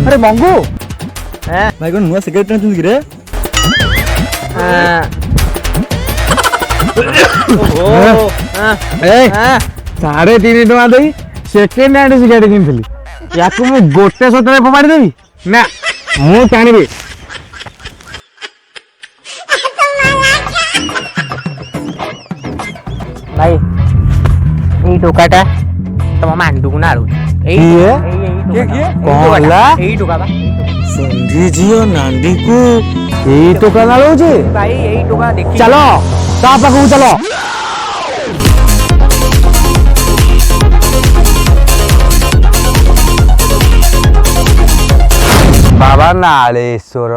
अरे मंगू भाई कौन नुआ सिगरेट टाणुଛନ୍ତି कि रे साढ़े 3 टका दे सेकेंड हैंड सिगरेट किनथली याकू मु गोटे सतरे फपाड़ी देबी ना मु टाणीबी भाई এই টোকাটা তোমার মান্ডুকু না আরু এই के कहला এই টোকা বা संधी जियो नांडी को এই টোকা না লউছে ভাই এই টোকা দেখি चलो ता पाखु चलो बाबा नालेश्वर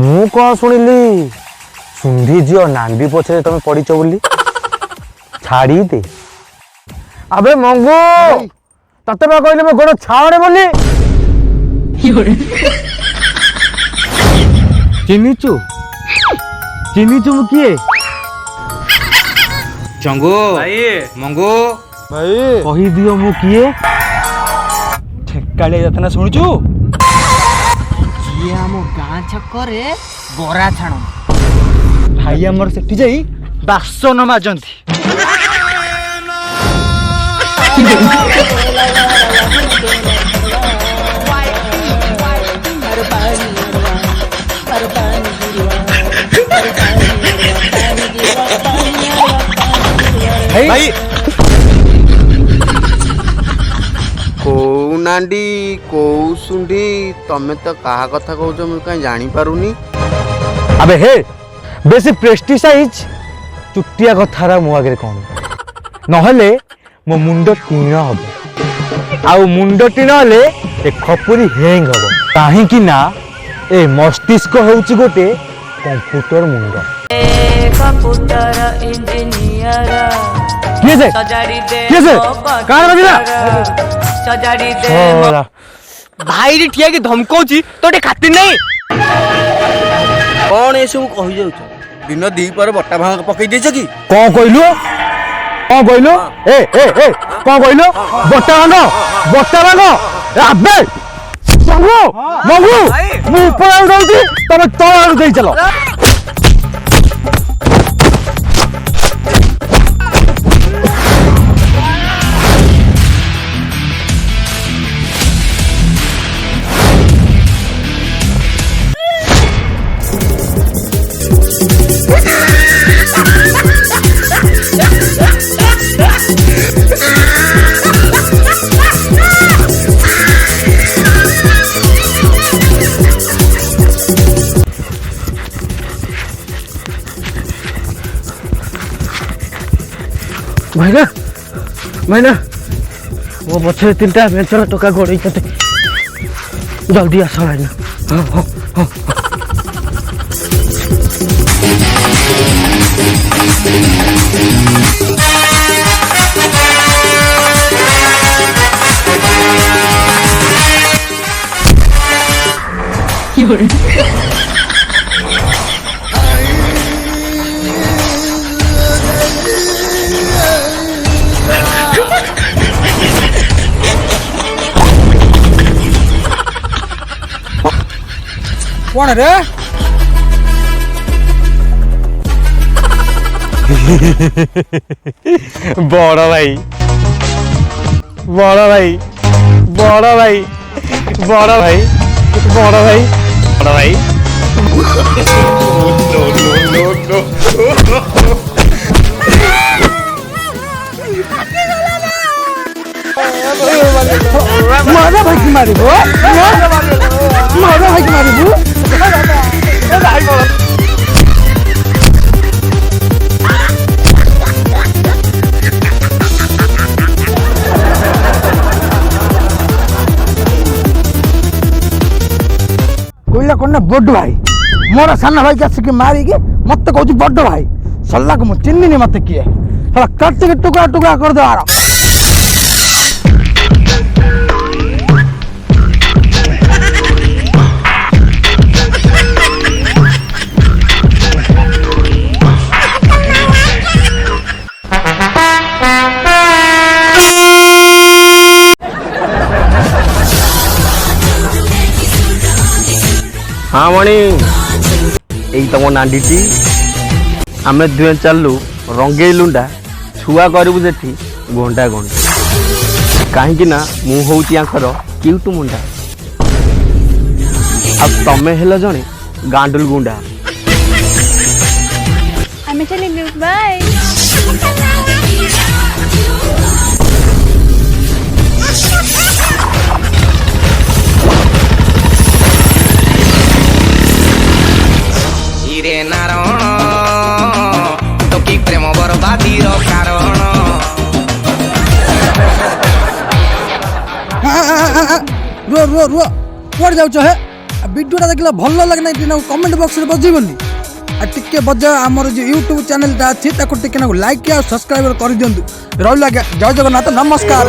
मु कौन शुणिली सुंधी झील नांदी पछे तुम पड़ीच बोली छाड़ी दे अबे मंगू तते बा कहले मैं गोड़ छाड़े बोली चिन्हिचु मु किए चंगू भाई मंगू भाई कही दियो मु किए ठेकाले जतना सुनिचु ये हम गां छकरे बरा छाणो भाई हमर सेठी जाई बासन माजंती भाई को नांडी को सुंडी तमे तो कहा कथा कहूछ मु कहीं जानी पारुनी अबे हे बेसी प्रेस्टिसाइज चुटिया कथारा मु आगे कौन नहले मो मुंड टीण हम आउ मुंड टीण हेले ए खपुरी हेंग हम काहे कि ना ए मस्तिष्क होउची गोटे कंप्यूटर मुंड कंप्यूटर इंजीनियर किए से कार बजिला सजाड़ी दे भाई रे ठिया के धमकौची तोटे खातिर नहीं कौन ए सब कहि जाउछ दिन दी पर बट्टा भांग पकई देछ की कौन कहलु ए कौन कहलु बट्टा भांग अबे मंगू मु ऊपर आ जाउची तमे तळ आ देई चलो मैंने वो पछे 3टा मेचर टका गोड़े जल्दी आस भाई कौन रे बड़ा भाई बड़ा भाई बड़ा भाई बड़ा भाई बड़ा भाई बड़ा भाई मारा भाई की मारी वो मारा भाई की मारी वो कोइला कोना बड़ भाई मोर साना भाई के आसिक मारी के मत कहू बड़ भाई सल्ला को चिन्नी मत किए साला काट के टुकड़ा टुकड़ा कर दो यार। हाँ मणि यही तुम नांडीटी आम दुहे चलु रंगे लुंडा छुआ करू से घंटा घंटा कहीं मुझे क्यूट मुंडा आ तमें हेल जड़े गांडुल गुंडा। I'm telling you, bye. रे नारायण तो कि प्रेम बरबादी कारण रुआ रुआ रुआ कुआड़ जाऊच है वीडियोटा देखला भल लगना कमेंट बॉक्स रे बजेबनी आ टिके बजा हमर जो YouTube चैनल ता अछि ताको टिके ना लाइक या सब्सक्राइब कर दियंतु। रहला जय जगन्नाथ नमस्कार।